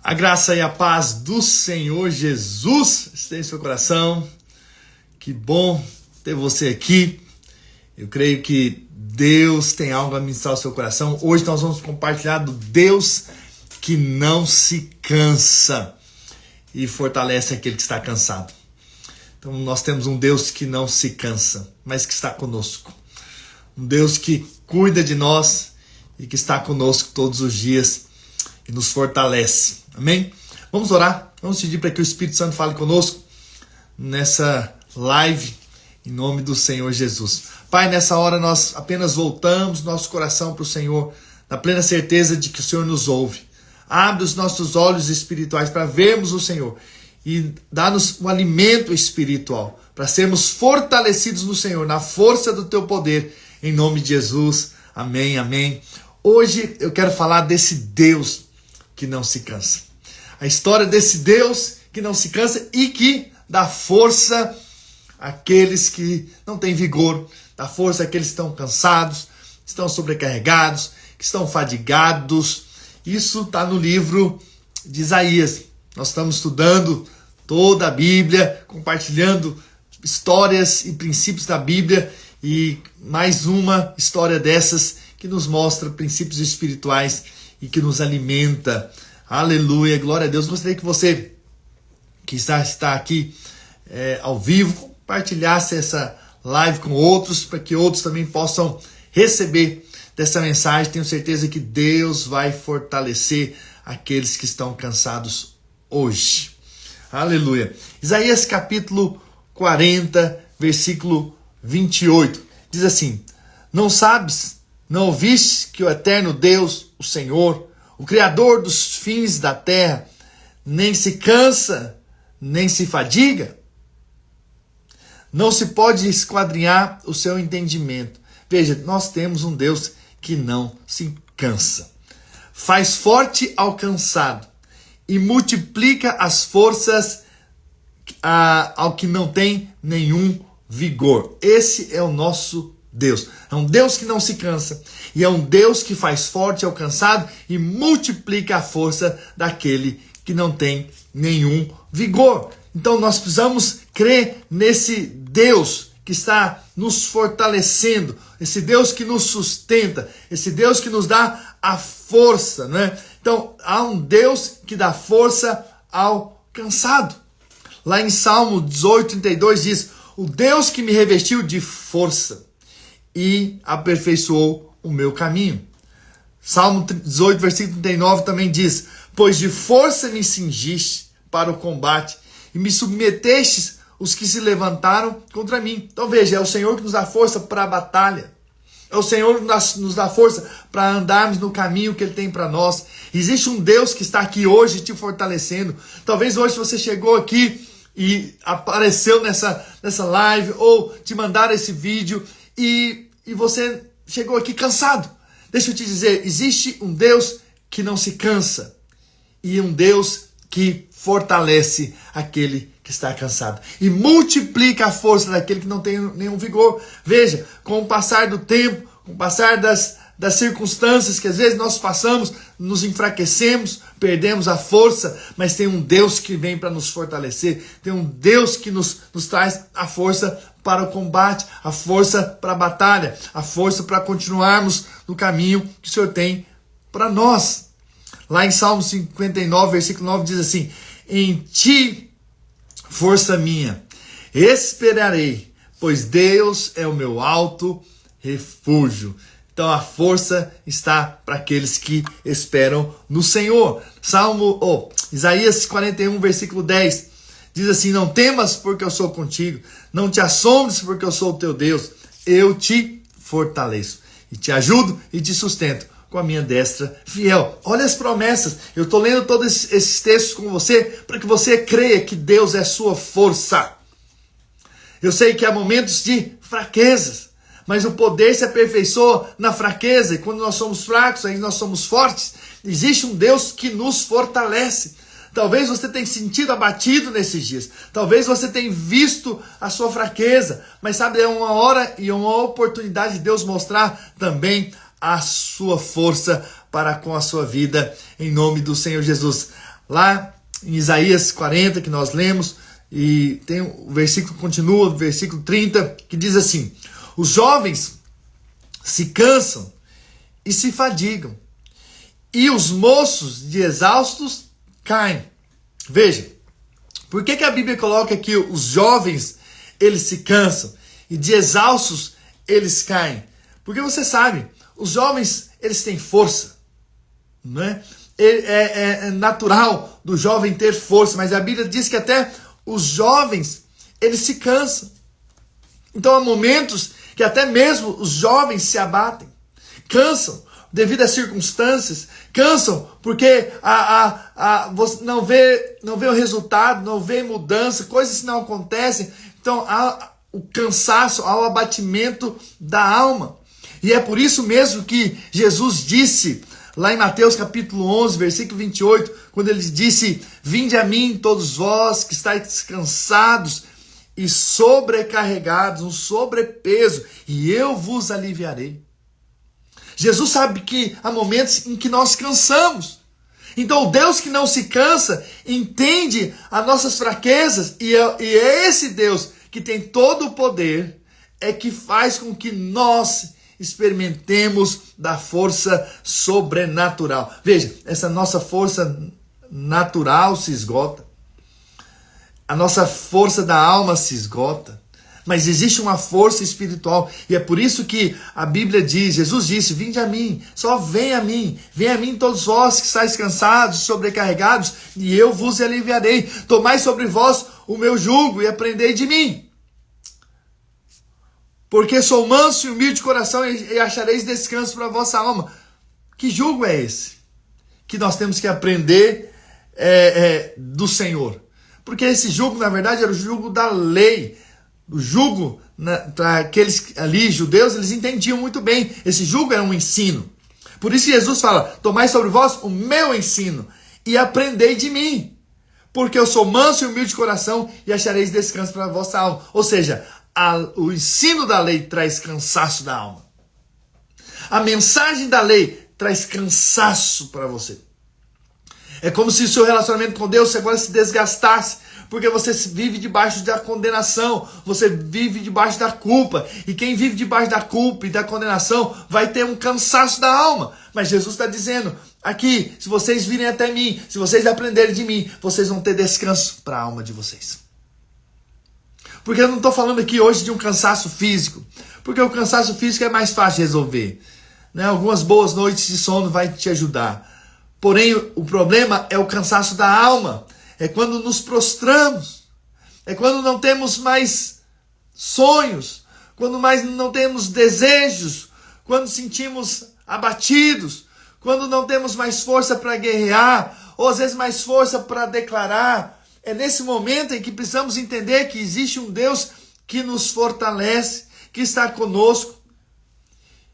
A graça e a paz do Senhor Jesus esteja em seu coração. Que bom ter você aqui. Eu creio que Deus tem algo a ministrar ao seu coração. Hoje nós vamos compartilhar do Deus que não se cansa e fortalece aquele que está cansado. Então nós temos um Deus que não se cansa, mas que está conosco. Um Deus que cuida de nós e que está conosco todos os dias e nos fortalece. Amém? Vamos orar. Vamos pedir para que o Espírito Santo fale conosco nessa live, em nome do Senhor Jesus. Pai, nessa hora nós apenas voltamos nosso coração para o Senhor, na plena certeza de que o Senhor nos ouve. Abre os nossos olhos espirituais para vermos o Senhor e dá-nos um alimento espiritual, para sermos fortalecidos no Senhor, na força do Teu poder, em nome de Jesus. Amém, amém. Hoje eu quero falar desse Deus que não se cansa. A história desse Deus que não se cansa e que dá força àqueles que não têm vigor, dá força àqueles que estão cansados, estão sobrecarregados, que estão fadigados. Isso está no livro de Isaías. Nós estamos estudando toda a Bíblia, compartilhando histórias e princípios da Bíblia, e mais uma história dessas que nos mostra princípios espirituais e que nos alimenta. Aleluia, glória a Deus. Gostaria que você que está aqui ao vivo compartilhasse essa live com outros, para que outros também possam receber dessa mensagem. Tenho certeza que Deus vai fortalecer aqueles que estão cansados hoje. Aleluia. Isaías capítulo 40, versículo 28. Diz assim: não sabes, não ouviste que o eterno Deus, o Senhor, o Criador dos fins da terra, nem se cansa, nem se fadiga? Não se pode esquadrinhar o seu entendimento. Veja, nós temos um Deus que não se cansa. Faz forte ao cansado e multiplica as forças ao que não tem nenhum vigor. Esse é o nosso Deus. É um Deus que não se cansa e é um Deus que faz forte ao cansado e multiplica a força daquele que não tem nenhum vigor. Então nós precisamos crer nesse Deus que está nos fortalecendo, esse Deus que nos sustenta, esse Deus que nos dá a força, né? Então há um Deus que dá força ao cansado. Lá em Salmo 18:32 diz: o Deus que me revestiu de força e aperfeiçoou o meu caminho. Salmo 18, versículo 39 também diz: pois de força me cingiste para o combate e me submetestes os que se levantaram contra mim. Então veja, é o Senhor que nos dá força para a batalha. É o Senhor que nos dá força para andarmos no caminho que Ele tem para nós. Existe um Deus que está aqui hoje te fortalecendo. Talvez hoje você chegou aqui e apareceu nessa live, ou te mandaram esse vídeo e você chegou aqui cansado. Deixa eu te dizer, existe um Deus que não se cansa e um Deus que fortalece aquele que está cansado e multiplica a força daquele que não tem nenhum vigor. Veja, com o passar do tempo, com o passar das circunstâncias que às vezes nós passamos, nos enfraquecemos, perdemos a força, mas tem um Deus que vem para nos fortalecer, tem um Deus que nos traz a força para o combate, a força para a batalha, a força para continuarmos no caminho que o Senhor tem para nós. Lá em Salmo 59, versículo 9 diz assim: em ti, força minha, esperarei, pois Deus é o meu alto refúgio. Então a força está para aqueles que esperam no Senhor. Isaías 41, versículo 10, diz assim: não temas, porque eu sou contigo, não te assombres, porque eu sou o teu Deus, eu te fortaleço, e te ajudo e te sustento com a minha destra fiel. Olha as promessas. Eu estou lendo todos esses textos com você, para que você creia que Deus é sua força. Eu sei que há momentos de fraquezas, mas o poder se aperfeiçoa na fraqueza, e quando nós somos fracos, aí nós somos fortes. Existe um Deus que nos fortalece. Talvez você tenha sentido abatido nesses dias, talvez você tenha visto a sua fraqueza, mas sabe, é uma hora e uma oportunidade de Deus mostrar também a sua força para com a sua vida, em nome do Senhor Jesus. lá em Isaías 40, que nós lemos, e tem o versículo continua, o versículo 30, que diz assim: os jovens se cansam e se fadigam, e os moços de exaustos caem. Veja, por que a Bíblia coloca que os jovens, eles se cansam, e de exaustos eles caem? Porque você sabe, os jovens, eles têm força, não é? É natural do jovem ter força, mas a Bíblia diz que até os jovens, eles se cansam. Então há momentos que até mesmo os jovens se abatem, cansam devido às circunstâncias, cansam porque você não vê o resultado, não vê mudança, coisas não acontecem. Então há o cansaço, há o abatimento da alma. E é por isso mesmo que Jesus disse lá em Mateus capítulo 11, versículo 28, quando ele disse: vinde a mim todos vós que estáis cansados e sobrecarregados, um sobrepeso, e eu vos aliviarei. Jesus sabe que há momentos em que nós cansamos. Então o Deus que não se cansa entende as nossas fraquezas, e é esse Deus que tem todo o poder, é que faz com que nós experimentemos da força sobrenatural. Veja, essa nossa força natural se esgota. A nossa força da alma se esgota. Mas existe uma força espiritual. E é por isso que a Bíblia diz, Jesus disse: vinde a mim, só venha a mim todos vós que estáis cansados, sobrecarregados, e eu vos aliviarei. Tomai sobre vós o meu jugo e aprendei de mim. Porque sou manso e humilde de coração, e achareis descanso para a vossa alma. Que jugo é esse? Que nós temos que aprender do Senhor. Porque esse jugo, na verdade, era o jugo da lei. O jugo, para aqueles ali, judeus, eles entendiam muito bem. Esse jugo era um ensino. Por isso Jesus fala: tomai sobre vós o meu ensino e aprendei de mim. Porque eu sou manso e humilde de coração, e achareis descanso para a vossa alma. Ou seja, o ensino da lei traz cansaço da alma. A mensagem da lei traz cansaço para você. É como se o seu relacionamento com Deus agora se desgastasse, porque você vive debaixo da condenação, você vive debaixo da culpa, e quem vive debaixo da culpa e da condenação vai ter um cansaço da alma. Mas Jesus está dizendo aqui: se vocês virem até mim, se vocês aprenderem de mim, vocês vão ter descanso para a alma de vocês. Porque eu não estou falando aqui hoje de um cansaço físico, porque o cansaço físico é mais fácil de resolver, né? Algumas boas noites de sono vai te ajudar. Porém, o problema é o cansaço da alma. É quando nos prostramos, é quando não temos mais sonhos, quando mais não temos desejos, quando sentimos abatidos, quando não temos mais força para guerrear, ou às vezes mais força para declarar. É nesse momento em que precisamos entender que existe um Deus que nos fortalece, que está conosco.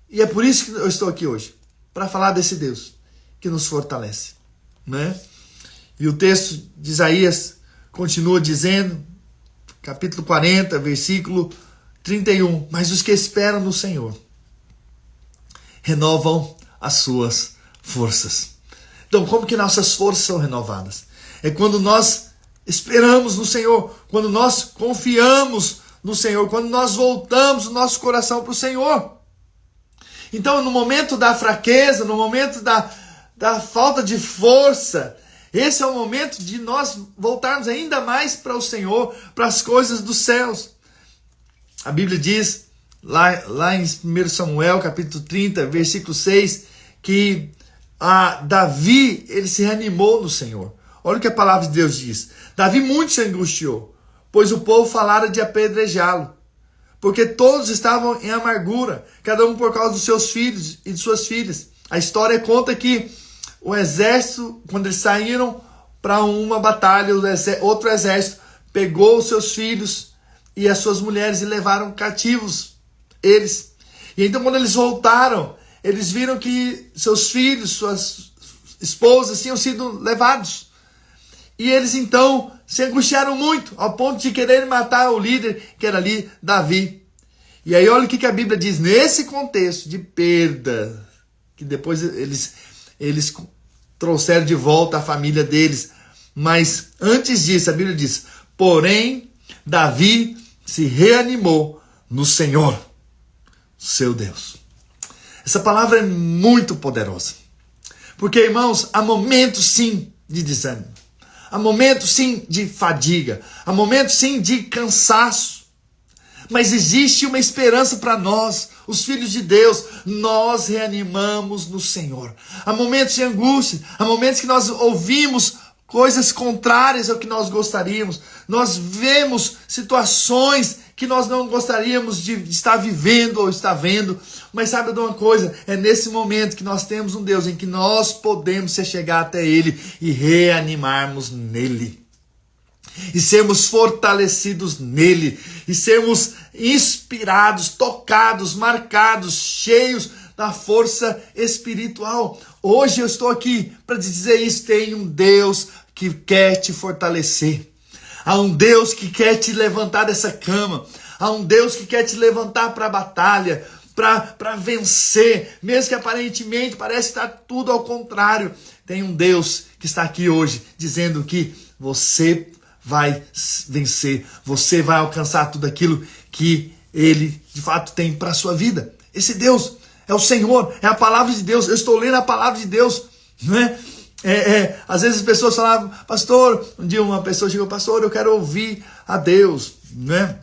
E é por isso que eu estou aqui hoje, para falar desse Deus que nos fortalece, né? E o texto de Isaías continua dizendo, capítulo 40, versículo 31, mas os que esperam no Senhor renovam as suas forças. Então, como que nossas forças são renovadas? É quando nós esperamos no Senhor, quando nós confiamos no Senhor, quando nós voltamos o nosso coração para o Senhor. Então, no momento da fraqueza, no momento da falta de força, esse é o momento de nós voltarmos ainda mais para o Senhor, para as coisas dos céus. A Bíblia diz, lá em 1 Samuel, capítulo 30, versículo 6, que Davi, ele se reanimou no Senhor. Olha o que a palavra de Deus diz. Davi muito se angustiou, pois o povo falara de apedrejá-lo, porque todos estavam em amargura, cada um por causa dos seus filhos e de suas filhas. A história conta que o exército, quando eles saíram para uma batalha, outro exército pegou os seus filhos e as suas mulheres e levaram cativos eles. E então, quando eles voltaram, eles viram que seus filhos, suas esposas tinham sido levados. E eles então se angustiaram muito, ao ponto de querer matar o líder, que era ali Davi. E aí olha o que a Bíblia diz, nesse contexto de perda, que depois eles trouxeram de volta a família deles Mas antes disso, a Bíblia diz: porém, Davi se reanimou no Senhor, seu Deus. Essa palavra é muito poderosa. Porque, irmãos, há momentos sim de desânimo. Há momentos sim de fadiga. Há momentos sim de cansaço. Mas existe uma esperança para nós, os filhos de Deus. Nós reanimamos no Senhor. Há momentos de angústia. Há momentos que nós ouvimos coisas contrárias ao que nós gostaríamos. Nós vemos situações que nós não gostaríamos de estar vivendo ou estar vendo. Mas sabe de uma coisa? É nesse momento que nós temos um Deus em que nós podemos chegar até Ele e reanimarmos nele. E sermos fortalecidos nele. E sermos inspirados, tocados, marcados, cheios da força espiritual. Hoje eu estou aqui para te dizer isso. Tem um Deus que quer te fortalecer. Há um Deus que quer te levantar dessa cama. Há um Deus que quer te levantar para a batalha, para vencer. Mesmo que aparentemente parece estar tudo ao contrário. Tem um Deus que está aqui hoje dizendo que você vai vencer. Você vai alcançar tudo aquilo que Ele de fato tem para a sua vida. Esse Deus é o Senhor, é a palavra de Deus. Eu estou lendo a palavra de Deus, não é? Às vezes as pessoas falavam: pastor, um dia uma pessoa chegou: pastor, eu quero ouvir a Deus, né?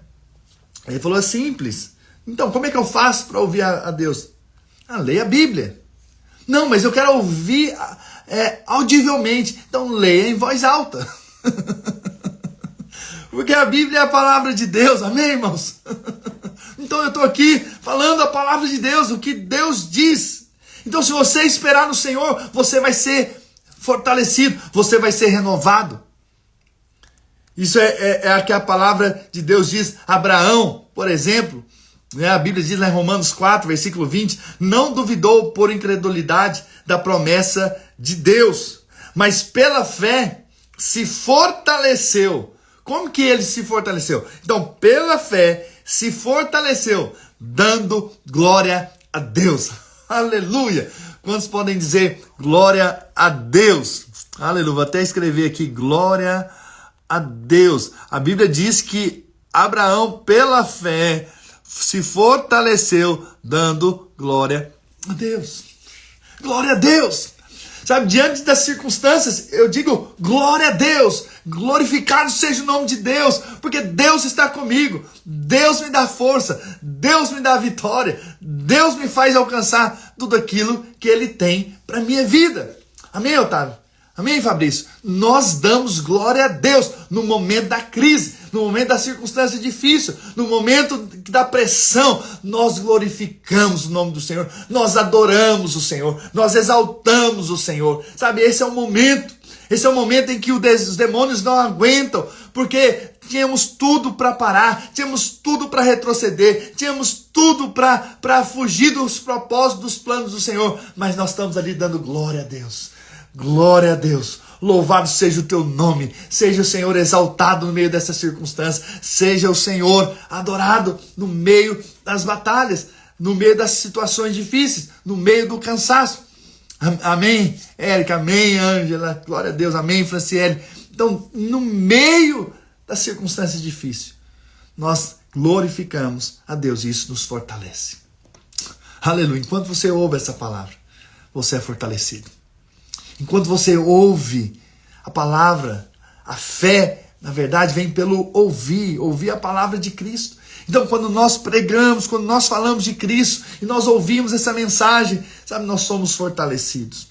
Ele falou: é simples. Então, como é que eu faço para ouvir a Deus? Leia a Bíblia. Não, mas eu quero ouvir audivelmente. Então, leia em voz alta. Porque a Bíblia é a palavra de Deus, amém, irmãos? Então eu estou aqui falando a palavra de Deus, o que Deus diz. Então, se você esperar no Senhor, você vai ser fortalecido, você vai ser renovado. Isso é o que a palavra de Deus diz. Abraão, por exemplo, né, a Bíblia diz lá em Romanos 4, versículo 20, não duvidou por incredulidade da promessa de Deus, mas pela fé se fortaleceu. Como que ele se fortaleceu? Então, pela fé se fortaleceu, dando glória a Deus. Aleluia! Quantos podem dizer glória a Deus? Aleluia! Vou até escrever aqui, glória a Deus. A Bíblia diz que Abraão, pela fé, se fortaleceu, dando glória a Deus. Glória a Deus! Sabe, diante das circunstâncias, eu digo glória a Deus, glorificado seja o nome de Deus, porque Deus está comigo, Deus me dá força, Deus me dá vitória, Deus me faz alcançar tudo aquilo que Ele tem para a minha vida. Amém, Otávio? Amém, Fabrício? Nós damos glória a Deus no momento da crise, no momento da circunstância difícil, no momento da pressão. Nós glorificamos o nome do Senhor, nós adoramos o Senhor, nós exaltamos o Senhor. Sabe, esse é o momento em que os demônios não aguentam, porque tínhamos tudo para parar, tínhamos tudo para retroceder, tínhamos tudo para fugir dos propósitos, dos planos do Senhor, mas nós estamos ali dando glória a Deus. Glória a Deus, louvado seja o teu nome, seja o Senhor exaltado no meio dessa circunstância, seja o Senhor adorado no meio das batalhas, no meio das situações difíceis, no meio do cansaço. Amém, Érica, amém, Ângela, glória a Deus, amém, Franciele. Então, no meio das circunstâncias difíceis, nós glorificamos a Deus e isso nos fortalece. Aleluia, enquanto você ouve essa palavra, você é fortalecido. Enquanto você ouve a palavra, a fé, na verdade, vem pelo ouvir a palavra de Cristo. Então, quando nós pregamos, quando nós falamos de Cristo e nós ouvimos essa mensagem, sabe, nós somos fortalecidos.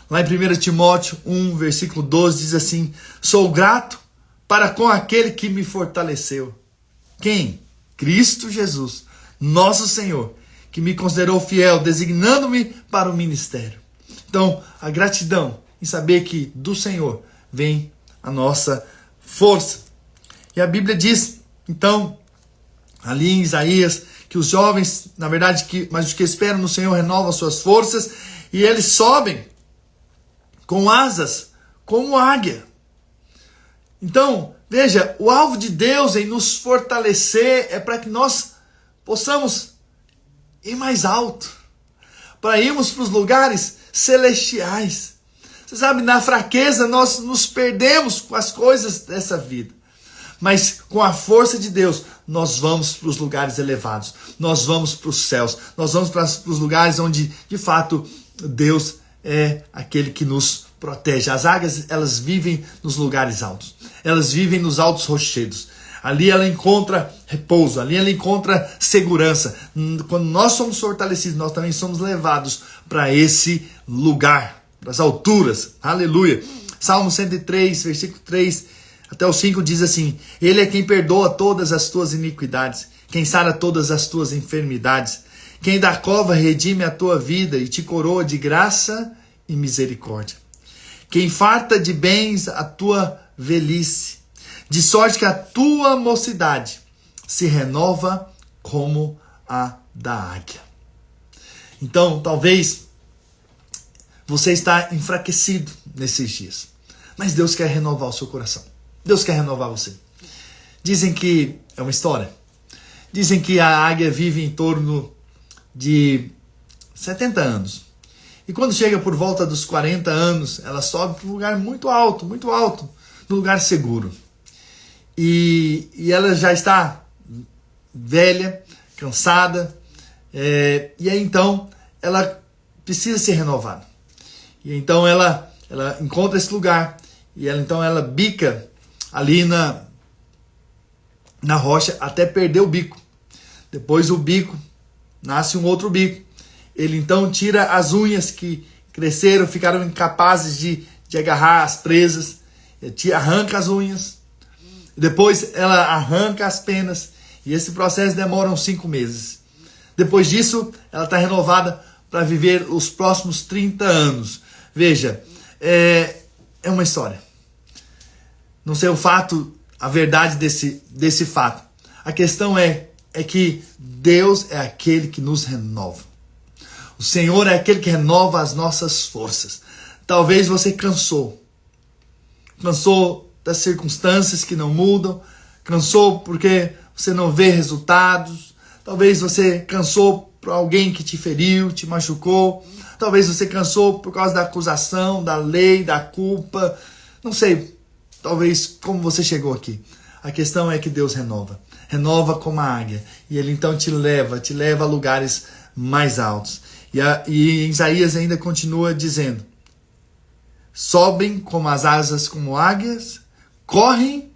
Lá em 1 Timóteo 1, versículo 12, diz assim: sou grato para com aquele que me fortaleceu. Quem? Cristo Jesus, nosso Senhor, que me considerou fiel, designando-me para o ministério. Então, a gratidão em saber que do Senhor vem a nossa força. E a Bíblia diz, então, ali em Isaías, que os jovens, na verdade, mas os que esperam no Senhor renovam suas forças e eles sobem com asas como águia. Então, veja, o alvo de Deus em nos fortalecer é para que nós possamos ir mais alto, para irmos para os lugares celestiais. Você sabe, na fraqueza nós nos perdemos com as coisas dessa vida. Mas com a força de Deus, nós vamos para os lugares elevados. Nós vamos para os céus. Nós vamos para os lugares onde, de fato, Deus é aquele que nos protege. As águias, elas vivem nos lugares altos. Elas vivem nos altos rochedos. Ali ela encontra repouso, ali ela encontra segurança. Quando nós somos fortalecidos, nós também somos levados para esse lugar, para as alturas. Aleluia. Salmo 103, versículo 3 até o 5 diz assim: Ele é quem perdoa todas as tuas iniquidades, quem sara todas as tuas enfermidades, quem da cova redime a tua vida e te coroa de graça e misericórdia. Quem farta de bens a tua velhice, de sorte que a tua mocidade se renova como a da águia. Então, talvez você está enfraquecido nesses dias, mas Deus quer renovar o seu coração. Deus quer renovar você. Dizem que é uma história. Dizem que a águia vive em torno de 70 anos. E quando chega por volta dos 40 anos, ela sobe para um lugar muito alto, num lugar seguro. E ela já está velha, cansada, e aí então ela precisa ser renovada. E então ela encontra esse lugar, e ela bica ali na rocha até perder o bico. Depois o bico, nasce um outro bico. Ele então tira as unhas que cresceram, ficaram incapazes de agarrar as presas. Ele arranca as unhas. Depois ela arranca as penas. E esse processo demora uns 5 meses. Depois disso, ela está renovada para viver os próximos 30 anos. Veja, é uma história. Não sei o fato, a verdade desse fato. A questão é que Deus é aquele que nos renova. O Senhor é aquele que renova as nossas forças. Talvez você cansou das circunstâncias que não mudam, cansou porque você não vê resultados, talvez você cansou por alguém que te feriu, te machucou, talvez você cansou por causa da acusação, da lei, da culpa, não sei, talvez como você chegou aqui. A questão é que Deus renova como a águia, e Ele então te leva a lugares mais altos. E Isaías ainda continua dizendo: sobem como as asas como águias, correm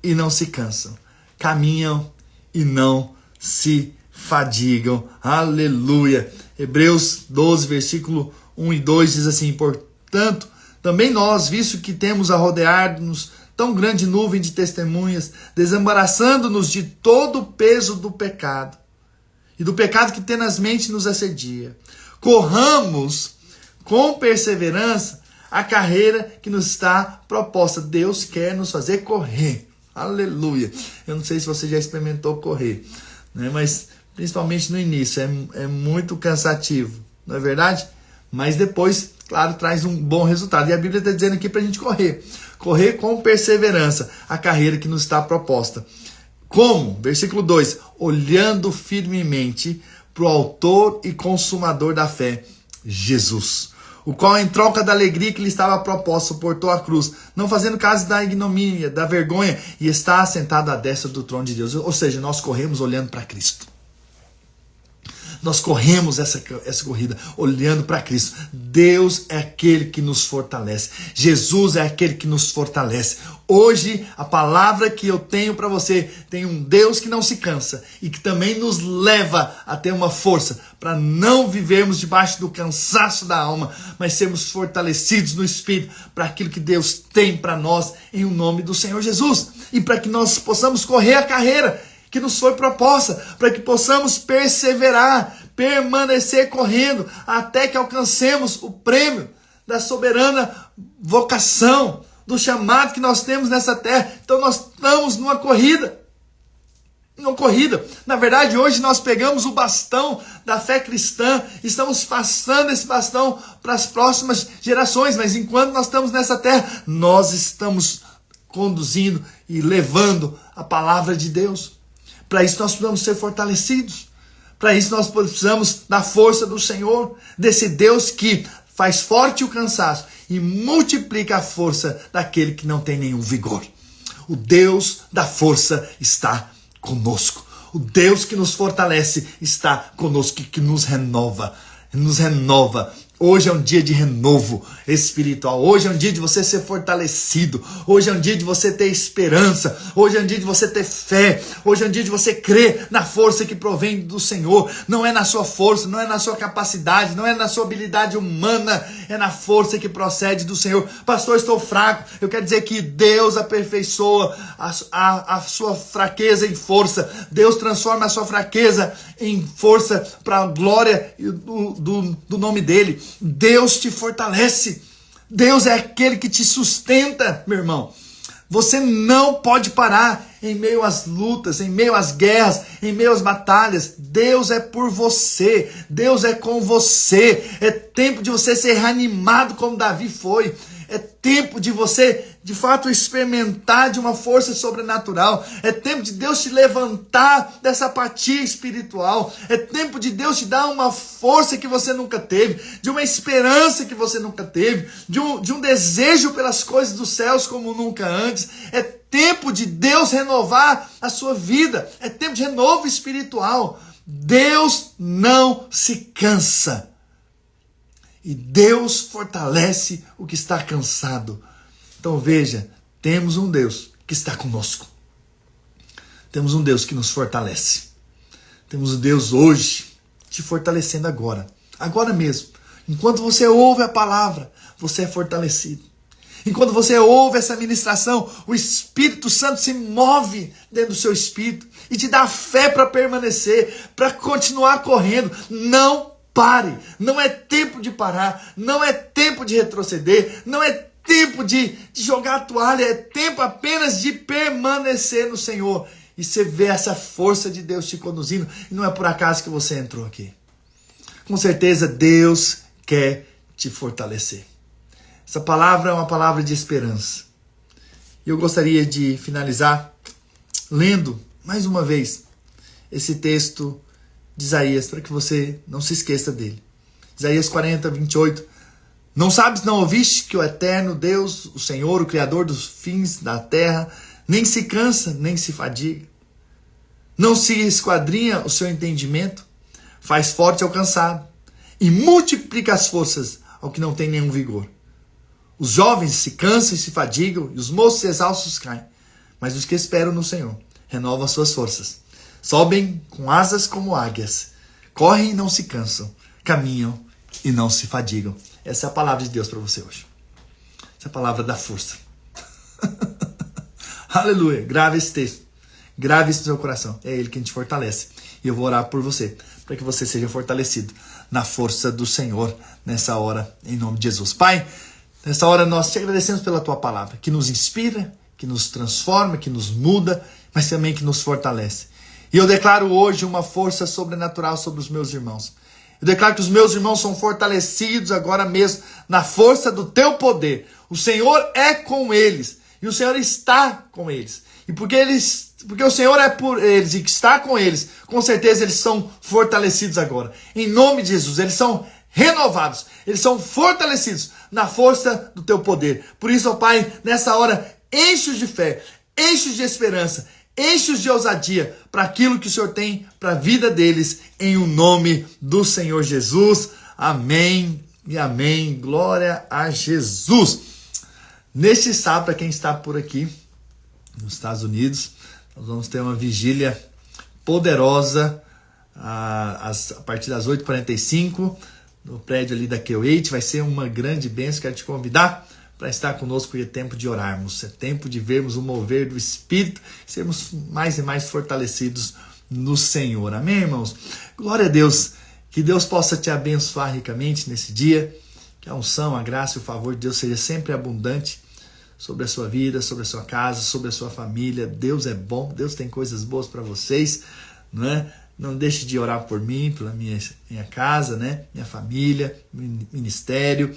e não se cansam, caminham e não se fadigam. Aleluia. Hebreus 12, versículo 1 e 2 diz assim: portanto, também nós, visto que temos a rodear-nos tão grande nuvem de testemunhas, desembaraçando-nos de todo o peso do pecado, e do pecado que tenazmente nos assedia, corramos com perseverança a carreira que nos está proposta. Deus quer nos fazer correr. Aleluia. Eu não sei se você já experimentou correr, né? Mas principalmente no início é muito cansativo, não é verdade? Mas depois, claro, traz um bom resultado. E a Bíblia está dizendo aqui para a gente correr. Correr com perseverança a carreira que nos está proposta. Como? Versículo 2. Olhando firmemente para o autor e consumador da fé, Jesus, o qual em troca da alegria que lhe estava proposta suportou a cruz, não fazendo caso da ignomínia, da vergonha, e está assentado à destra do trono de Deus. Ou seja, nós corremos olhando para Cristo. Nós corremos essa corrida olhando para Cristo. Deus é aquele que nos fortalece. Jesus é aquele que nos fortalece. Hoje, a palavra que eu tenho para você tem um Deus que não se cansa e que também nos leva a ter uma força para não vivermos debaixo do cansaço da alma, mas sermos fortalecidos no Espírito para aquilo que Deus tem para nós em o nome do Senhor Jesus. E para que nós possamos correr a carreira que nos foi proposta, para que possamos perseverar, permanecer correndo, até que alcancemos o prêmio da soberana vocação, do chamado que nós temos nessa terra. Então nós estamos numa corrida. Na verdade, hoje nós pegamos o bastão da fé cristã, estamos passando esse bastão para as próximas gerações, mas enquanto nós estamos nessa terra, nós estamos conduzindo e levando a palavra de Deus. Para isso nós precisamos ser fortalecidos. Para isso nós precisamos da força do Senhor, desse Deus que faz forte o cansaço e multiplica a força daquele que não tem nenhum vigor. O Deus da força está conosco. O Deus que nos fortalece está conosco, que nos renova. Nos renova. Hoje é um dia de renovo espiritual. Hoje é um dia de você ser fortalecido. Hoje é um dia de você ter esperança. Hoje é um dia de você ter fé. Hoje é um dia de você crer na força que provém do Senhor. Não é na sua força, não é na sua capacidade, não é na sua habilidade humana. É na força que procede do Senhor. Pastor, estou fraco. Eu quero dizer que Deus aperfeiçoa a sua fraqueza em força. Deus transforma a sua fraqueza em força para a glória do nome dele. Deus te fortalece. Deus é aquele que te sustenta, meu irmão. Você não pode parar em meio às lutas, em meio às guerras, em meio às batalhas. Deus é por você. Deus é com você. É tempo de você ser reanimado como Davi foi. É tempo de você, de fato, experimentar de uma força sobrenatural. É tempo de Deus te levantar dessa apatia espiritual. É tempo de Deus te dar uma força que você nunca teve, de uma esperança que você nunca teve, de um desejo pelas coisas dos céus como nunca antes. É tempo de Deus renovar a sua vida. É tempo de renovo espiritual. Deus não se cansa. E Deus fortalece o que está cansado. Então veja, temos um Deus que está conosco. Temos um Deus que nos fortalece. Temos um Deus hoje te fortalecendo agora. Agora mesmo. Enquanto você ouve a palavra, você é fortalecido. Enquanto você ouve essa ministração, o Espírito Santo se move dentro do seu espírito e te dá fé para permanecer, para continuar correndo. Não pare, não é tempo de parar, não é tempo de retroceder, não é tempo de jogar a toalha, é tempo apenas de permanecer no Senhor. E você vê essa força de Deus te conduzindo, e não é por acaso que você entrou aqui. Com certeza Deus quer te fortalecer. Essa palavra é uma palavra de esperança. E eu gostaria de finalizar lendo mais uma vez esse texto de Isaías, para que você não se esqueça dele. Isaías 40, 28. Não sabes, não ouviste que o eterno Deus, o Senhor, o Criador dos fins da terra, nem se cansa, nem se fadiga. Não se esquadrinha o seu entendimento, faz forte ao cansado e multiplica as forças ao que não tem nenhum vigor. Os jovens se cansam e se fadigam, e os moços exaustos caem. Mas os que esperam no Senhor renovam as suas forças. Sobem com asas como águias, correm e não se cansam, caminham e não se fadigam. Essa é a palavra de Deus para você hoje. Essa é a palavra da força. Aleluia. Grave esse texto. Grave isso no seu coração. É Ele quem te fortalece. E eu vou orar por você, para que você seja fortalecido na força do Senhor nessa hora, em nome de Jesus. Pai, nessa hora nós te agradecemos pela Tua palavra, que nos inspira, que nos transforma, que nos muda, mas também que nos fortalece. E eu declaro hoje uma força sobrenatural sobre os meus irmãos. Eu declaro que os meus irmãos são fortalecidos agora mesmo na força do Teu poder. O Senhor é com eles e o Senhor está com eles. E porque o Senhor é por eles e que está com eles, com certeza eles são fortalecidos agora. Em nome de Jesus, eles são renovados, eles são fortalecidos na força do Teu poder. Por isso, ó Pai, nessa hora, enche-os de fé, enche-os de esperança, enche-os de ousadia para aquilo que o Senhor tem para a vida deles, em o nome do Senhor Jesus. Amém e amém. Glória a Jesus. Neste sábado, para quem está por aqui, nos Estados Unidos, nós vamos ter uma vigília poderosa a partir das 8h45, no prédio ali da Q8. Vai ser uma grande bênção. Quero te convidar para estar conosco, porque é tempo de orarmos, é tempo de vermos o mover do Espírito, sermos mais e mais fortalecidos no Senhor. Amém, irmãos? Glória a Deus, que Deus possa te abençoar ricamente nesse dia, que a unção, a graça e o favor de Deus seja sempre abundante sobre a sua vida, sobre a sua casa, sobre a sua família. Deus é bom, Deus tem coisas boas para vocês, não é? Não deixe de orar por mim, pela minha casa, né? Minha família, ministério,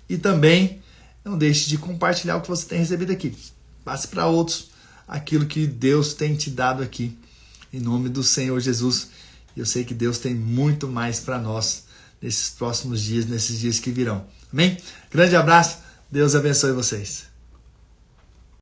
e também não deixe de compartilhar o que você tem recebido aqui. Passe para outros aquilo que Deus tem te dado aqui. Em nome do Senhor Jesus. Eu sei que Deus tem muito mais para nós nesses próximos dias, nesses dias que virão. Amém? Grande abraço. Deus abençoe vocês.